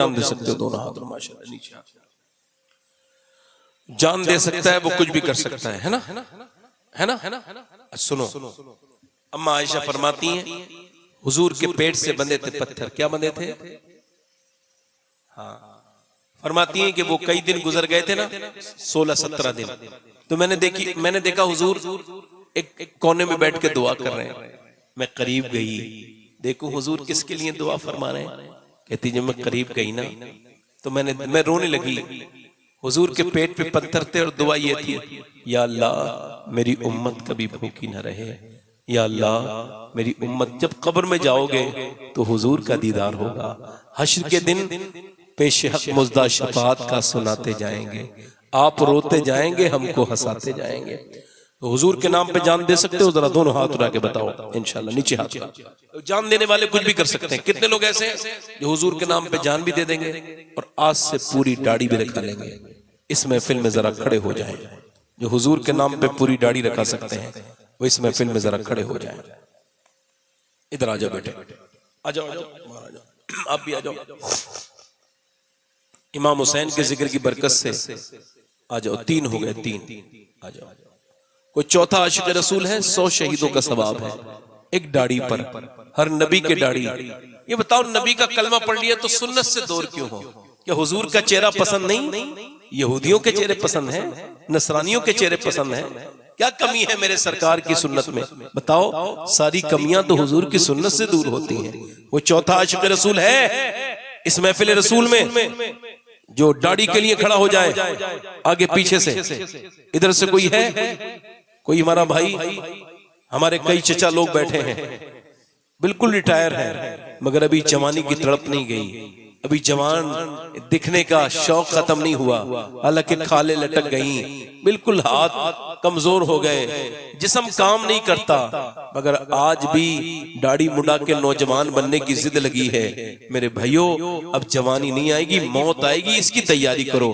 जान दे सकते हो, दोनों हाथ माशाअल्लाह नीचे हाथ। जान दे सकता है वो कुछ भी कर सकता है ना, है ना। सुनो, अम्मा आयशा फरमाती हैं हुजूर के पेट से बंधे थे पत्थर। क्या बंधे थे? हाँ, फरमाती हैं कि वो कई दिन गुजर गए थे ना, 16-17 दिन। तो मैंने देखा हुजूर एक कोने में बैठ के दुआ कर रहे हैं। मैं करीब गई, देखो हुजूर किसके लिए दुआ फरमा रहे हैं। कहती जब मैं करीब गई ना तो मैं रोने लगी। हुजूर के पेट पे पत्थर थे और दुआ ये थी, या अल्लाह मेरी उम्मत कभी भूखी न रहे, या अल्लाह मेरी उम्मत जब कब्र में जाओगे तो हुजूर का दीदार होगा, हश्र के दिन पेश हक मुज़्दा शफाअत का सुनाते जाएंगे, आप रोते जाएंगे हमको हंसाते जाएंगे। तो हुजूर के नाम पे जान दे सकते हो? जरा दोनों हाथ उठा के बताओ इंशाल्लाह, नीचे हाथ का। तो जान देने वाले कुछ भी कर सकते हैं। कितने लोग ऐसे हैं जो हुजूर के नाम पे जान भी दे देंगे और आज से पूरी दाढ़ी भी रखा लेंगे। इस महफिल में जरा खड़े हो जाएं। जो हुजूर के नाम पे पूरी दाढ़ी रखा सकते हैं वो इस महफिल में जरा खड़े हो जाएं। इधर आ जाओ बेटे, आ जाओ, आप भी आ जाओ। इमाम हुसैन के जिक्र की बरकत से आ जाओ, 3 हो गए, 3 आ जाओ। कोई चौथा आशिक रसूल है, 100 शहीदों का सवाब है एक दाढ़ी पर, हर नबी के दाढ़ी। ये बताओ नबी का कलमा पढ़ लिया तो सुन्नत से दूर क्यों हो? क्या हुजूर का चेहरा पसंद नहीं? यहूदियों के चेहरे पसंद है, नसरानियों के चेहरे पसंद है? क्या कमी है मेरे सरकार की सुन्नत में? बताओ, सारी कमियां तो हुजूर की सुन्नत से दूर होती हैं। वो चौथा आशिक रसूल है इस महफिल रसूल में जो दाढ़ी के लिए खड़ा हो जाए आगे पीछे से। इधर से कोई है? कोई हमारा भाई? हमारे कई चचा लोग बैठे हैं, बिल्कुल रिटायर हैं, मगर अभी जवानी की तड़प नहीं गई, अभी जवान दिखने का शौक खत्म नहीं हुआ, हालांकि खाले लटक गई, बिल्कुल हाथ कमजोर हो गए, जिस्म काम नहीं करता, मगर आज भी दाढ़ी मुंडा के नौजवान बनने की जिद लगी है। मेरे भाइयों, अब जवानी नहीं आएगी, मौत आएगी, इसकी तैयारी करो।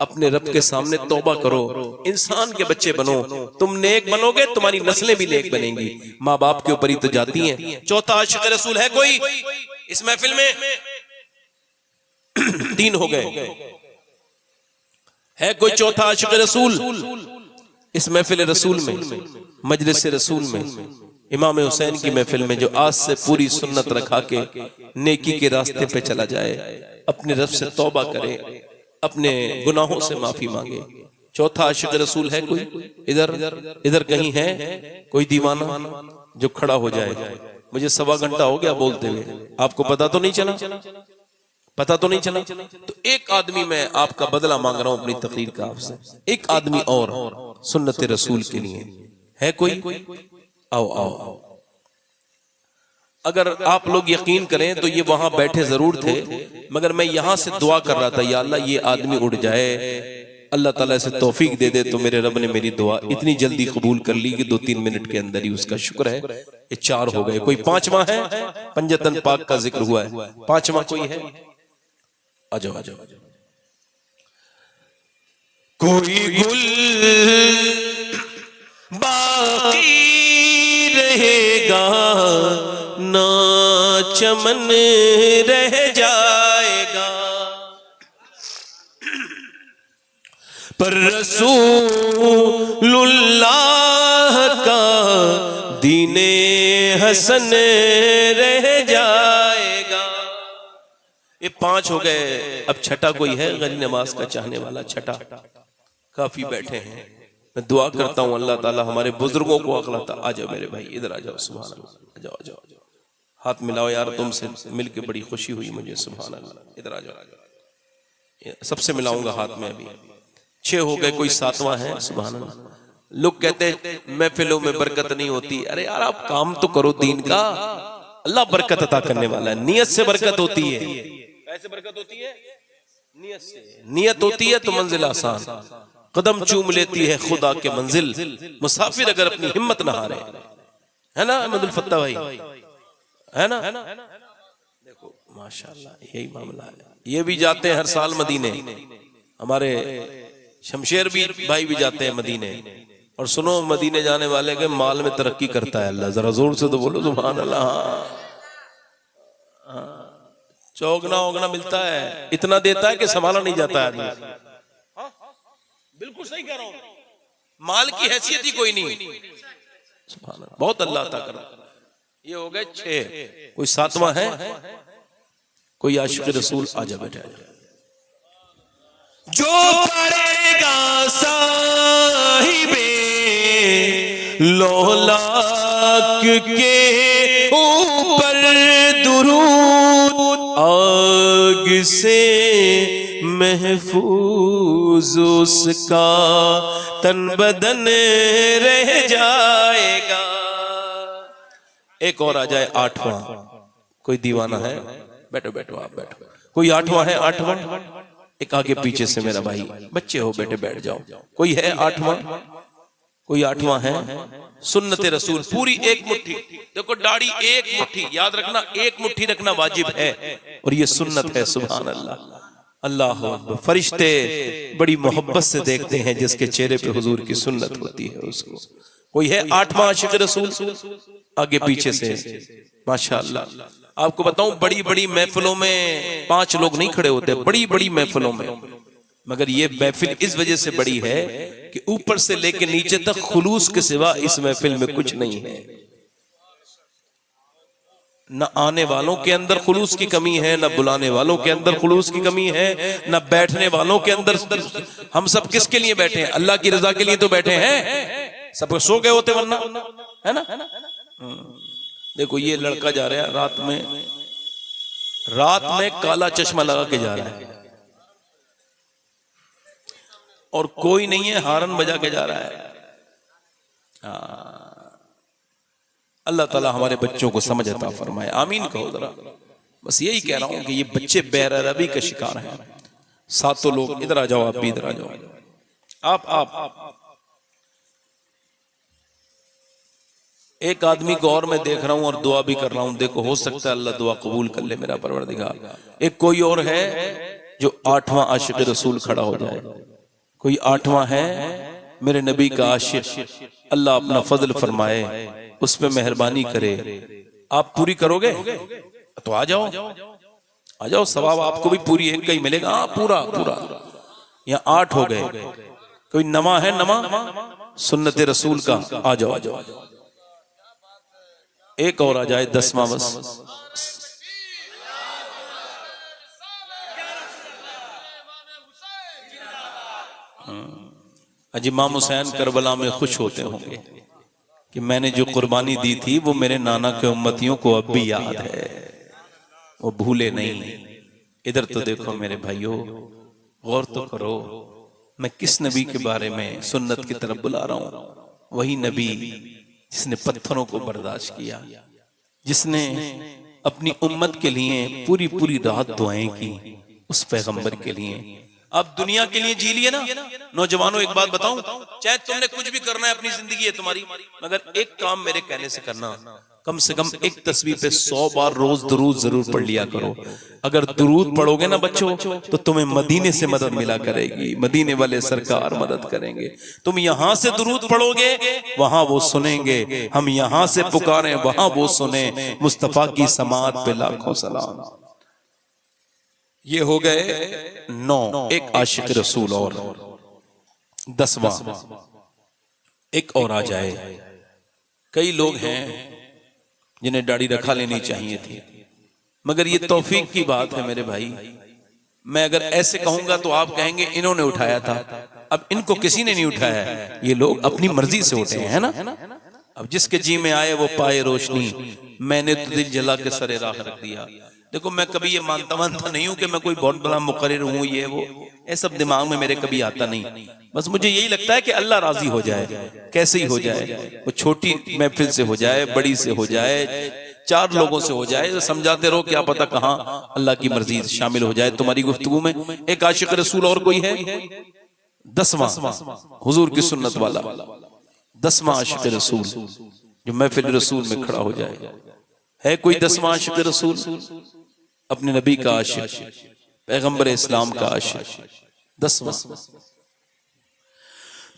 अपने रब के सामने तौबा करो, इंसान के बच्चे बनो। तुम नेक बनोगे, तुम्हारी नस्लें भी नेक बनेंगी। माँ बाप के ऊपर ही तो जाती हैं। चौथा आशिक रसूल है कोई इस महफिल में? 3 हो गए। है कोई चौथा आशिक रसूल इस महफिल रसूल में, मजलिस रसूल में, इमाम हुसैन की महफिल में, जो आज से पूरी सुन्नत रखा के नेकी के रास्ते पे चला जाए, अपने रब से तौबा करे, अपने गुनाहों से माफी मांगे? चौथा आशिक रसूल है कोई? इधर कहीं है कोई दीवाना जो खड़ा हो जाए? मुझे 1.25 घंटा हो गया बोलते हुए, आपको पता तो नहीं चला? पता तो नहीं चला? तो एक आदमी, मैं आपका बदला मांग रहा हूं अपनी तकरीर का आपसे, एक आदमी और सुन्नत रसूल के लिए है कोई? आओ आओ। अगर आप लोग यकीन करें तो ये वहां बैठे जरूर थे, मगर मैं यहां से दुआ कर रहा था, या अल्लाह ये आदमी उठ जाए, अल्लाह ताला से तौफीक दे दे। तो मेरे रब ने मेरी दुआ इतनी जल्दी कबूल कर ली कि 2-3 मिनट के अंदर ही, उसका शुक्र है। ये 4 हो गए। कोई 5वां है? पंजतन पाक का जिक्र हुआ है, 5वां कोई है? आ जाओ आ जाओ। कोई गुल बाकी रहेगा ना चमन रह जाएगा, पर रसूलुल्लाह का दीने हसन रह जाएगा। ये 5 हो गए। अब छठा कोई है? गनी नमाज का चाहने वाला छठा? काफी बैठे हैं। मैं दुआ करता हूँ अल्लाह ताला हमारे बुजुर्गों को अकलाता। आ जाओ मेरे भाई, इधर आ जाओ। सुभान अल्लाह, आ जाओ आ जाओ, हाथ मिलाओ यार, तुमसे मिलके बड़ी खुशी हुई मुझे। सुभान अल्लाह, इधर आ जाओ। सबसे मिलाऊंगा हाथ में। अभी 6 हो गए। कोई 7वां है? सुभान अल्लाह। लोग कहते हैं महफिलों में बरकत नहीं होती। अरे यार, आप काम तो करो दीन का, अल्लाह बरकत अता करने वाला है। नियत से बरकत होती है। कैसे बरकत होती है? नियत से। नियत होती है तो मंजिल आसान, कदम चूम लेती है खुदा के मंजिल। मुसाफिर अगर अपनी हिम्मत न हारे, है ना अहमदुल फत्ता भाई, है ना? देखो माशाल्लाह, यही मामला है। ये भी जाते हैं हर साल मदीने, हमारे शमशेर भी भाई भी जाते हैं मदीने। और सुनो, मदीने जाने वाले के माल में तरक्की करता है अल्लाह। जरा जोर से तो बोलो सुभान अल्लाह। चौगना ओगना मिलता है, इतना देता है कि संभाला नहीं जाता है आदमी। बिल्कुल सही कह रहा हूं, माल की हैसियत ही कोई नहीं। सुभान अल्लाह, बहुत अल्लाह अता कर। ये हो गए 6, कोई 7वां है? कोई आशिक रसूल आजा बैठा। जो पढ़ेगा साहिबे लौलाक के ऊपर दुरूद, आग से महफूज उसका तन बदन रह जाएगा। एक और आ जाए 8वां। कोई दीवाना है? बैठो बैठो, आप बैठो। कोई 8वां है? 8वां एक आगे पीछे से मेरा भाई, बच्चे हो बेटे बैठ जाओ। कोई है 8वां? कोई 8वां है? सुन्नत रसूल पूरी एक मुट्ठी। देखो दाढ़ी एक मुट्ठी, याद रखना, एक मुट्ठी रखना वाजिब है और ये सुन्नत है। सुभान अल्लाह, अल्लाह अकबर। फरिश्ते बड़ी मोहब्बत से देखते हैं जिसके चेहरे पे हुजूर की सुन्नत होती है उसको। कोई है 8वां आशिक रसूल? आगे पीछे से माशाअल्लाह। आपको बताऊं, बड़ी बड़ी महफिलों में 5 लोग नहीं खड़े होते, बड़ी बड़ी महफिलों में, मगर ये महफिल इस वजह से बड़ी है कि ऊपर से लेकर नीचे तक खुलूस के सिवा इस महफिल में कुछ नहीं है। न आने वालों के अंदर खुलूस की कमी है, न बुलाने वालों के अंदर खुलूस की कमी है, न बैठने वालों के अंदर। हम सब किसके लिए बैठे हैं? अल्लाह की रजा के लिए तो बैठे हैं। सब सो गए होते वरना, है ना? देखो ये लड़का जा रहा है रात में काला चश्मा लगा के जा रहा है और कोई नहीं है, हारन बजा के जा रहा है। अल्लाह ताला हमारे बच्चों को समझ अता फरमाए, आमीन कहो जरा। बस यही कह रहा हूं कि ये बच्चे बेरहमी का शिकार हैं। 7 लोग इधर आ जाओ, आप भी इधर आ जाओ। आप एक आदमी को और मैं देख रहा हूं और दुआ भी कर रहा हूं। देखो हो सकता है अल्लाह दुआ कबूल कर ले मेरा परवरदिगार। एक कोई और है जो 8वां आशिक रसूल खड़ा हो जाए? कोई 8वां है मेरे नबी का आशिक? अल्लाह अपना फजल फरमाए, उस पे मेहरबानी करे। आप पूरी करोगे तो आ जाओ, आ जाओ, सवाब आपको भी पूरी एक का ही मिलेगा। पूरा पूरा। यहाँ 8 हो गए। कोई नमा है? नमा सुन्नत रसूल का? आ जाओ आ जाओ। एक और आ जाए 10वां बस। अजी इमाम हुसैन करबला में खुश होते होंगे कि मैंने जो कुर्बानी दी थी वो मेरे नाना के उम्मतियों को अब भी याद है, वो भूले नहीं। इधर तो देखो मेरे भाइयों, गौर तो करो, मैं किस नबी के बारे में सुन्नत की तरफ बुला रहा हूं। वही नबी जिसने पत्थरों को बर्दाश्त किया, जिसने अपनी उम्मत के लिए पूरी पूरी रात दुआएं की, उस पैगंबर के लिए। आप दुनिया के लिए जी लिए ना नौजवानों। एक बात बताऊं, चाहे तुमने कुछ भी करना है, अपनी जिंदगी है तुम्हारी, मगर एक काम मेरे कहने से करना, कम से कम एक तस्वीर पे 100 बार रोज दुरूद जरूर पढ़ लिया करो। अगर दुरूद पढ़ोगे ना बच्चों, तो तुम्हें मदीने से मदद मिला करेगी, मदीने वाले सरकार मदद करेंगे। तुम यहां से दुरूद पढ़ोगे, वहां वो सुनेंगे। हम यहां से पुकारें, वहां वो सुने। मुस्तफा की समात पे लाखों सलाम। ये हो गए 9। एक आशिक रसूल और 10वां एक और आ जाए। कई लोग हैं जिन्हें दाढ़ी रखा लेनी चाहिए थी, मगर ये तौफीक की बात है मेरे भाई। मैं अगर ऐसे कहूंगा तो आप कहेंगे इन्होंने उठाया था। अब इनको किसी ने नहीं उठाया है, ये लोग अपनी मर्जी से उठे हैं, है ना? अब जिसके जी में आए वो पाए रोशनी। मैंने तो दिल जला के सरे राह रख दिया। देखो मैं कभी ये मानता नहीं हूं कि मैं कोई बहुत बड़ा मुकर्रिर हूं, ये वो, ये सब दिमाग में मेरे कभी आता नहीं। बस मुझे यही लगता है कि अल्लाह राजी हो जाए, कैसे ही हो जाए, वो छोटी महफिल से हो जाए, बड़ी से हो जाए, 4 लोगों से हो जाए, समझाते रहो, क्या पता कहां अल्लाह की मर्जी शामिल हो जाए तुम्हारी गुफ्तगू में। एक आशिक रसूल और कोई है? 10वां हुजूर की सुन्नत वाला 10वां आशिक रसूल जो महफिल रसूल में खड़ा हो जाए। है कोई 10वां आशिक रसूल? अपने नबी का आशिक, पैगंबर इस्लाम का आशिक। 10वां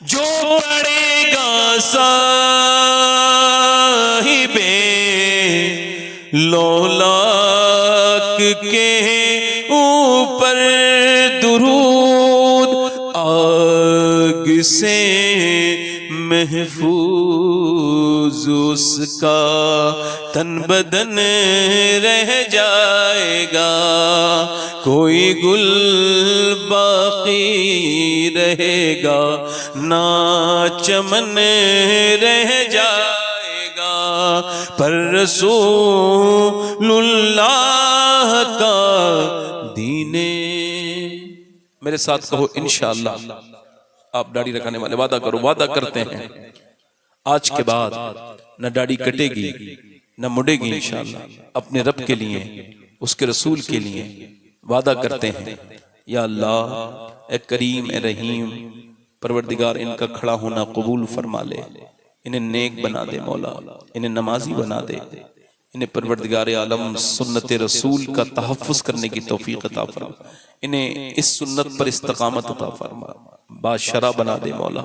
जो पढ़ेगा साहिबे लौलाक के ऊपर दुरूद, आग से महफूज उसका तन बदन रह जाएगा, कोई गुल बाकी रहेगा ना चमन रह जाएगा, पर रसूलुल्लाह का दीने। मेरे साथ कहो इंशाअल्लाह। आप दाढ़ी रखने वाले वादा करो, वादा करते हैं आज के बाद न दाढ़ी कटेगी न मुड़ेगी इंशाअल्लाह, अपने रब के लिए, उसके रसूल के लिए वादा करते हैं। या अल्लाह ए करीम ए रहीम, परवरदिगार इनका खड़ा होना कबूल फरमा ले, इन्हें नेक बना दे मौला, इन्हें नमाजी बना दे, इन्हें परवरदिगार आलम सुन्नत रसूल का तहफ़्फ़ुज़ करने की तौफीक अता फरमा, इन्हें इस सुन्नत पर इस्तकामत अता फरमा, बादशाह बना दे मौला,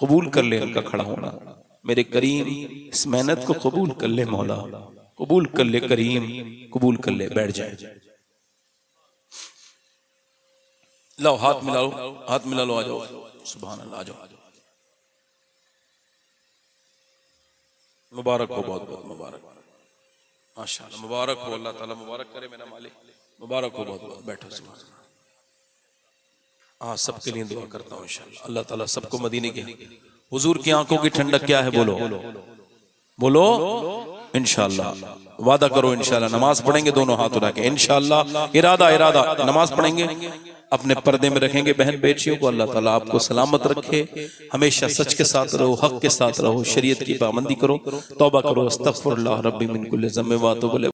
कबूल कर ले इनका खड़ा होना। मेरे करीम इस मेहनत को कबूल कर ले मौला, कबूल कर ले करीम, कबूल कर ले। बैठ जाए, लो हाथ मिला लो, हाथ मिला लो, आ जाओ, सुभान अल्लाह, आ जाओ। मुबारक हो, बहुत बहुत मुबारक, माशाअल्लाह, मुबारक हो, अल्लाह ताला मुबारक करे मेरा मालिक, मुबारक हो बहुत बहुत। बैठो, सुभान अल्लाह। हाँ, सबके लिए दुआ करता हूँ इंशाअल्लाह, अल्लाह ताला सबको मदीने के हुजूर की आंखों की ठंडक क्या है बोलो, बोलो इंशाअल्लाह। वादा करो इंशाअल्लाह, नमाज पढ़ेंगे दोनों हाथ उठा के इंशाअल्लाह, इरादा इरादा, नमाज पढ़ेंगे, अपने पर्दे में रखेंगे बहन बेटियों को। अल्लाह ताला आपको सलामत रखे, हमेशा सच के साथ रहो, हक के साथ रहो, शरीयत की पाबंदी करो, तौबा करो, अस्तगफिरुल्लाह रब्बी मिन कुल्लि ज़म्बिन व अतूबु इलैह।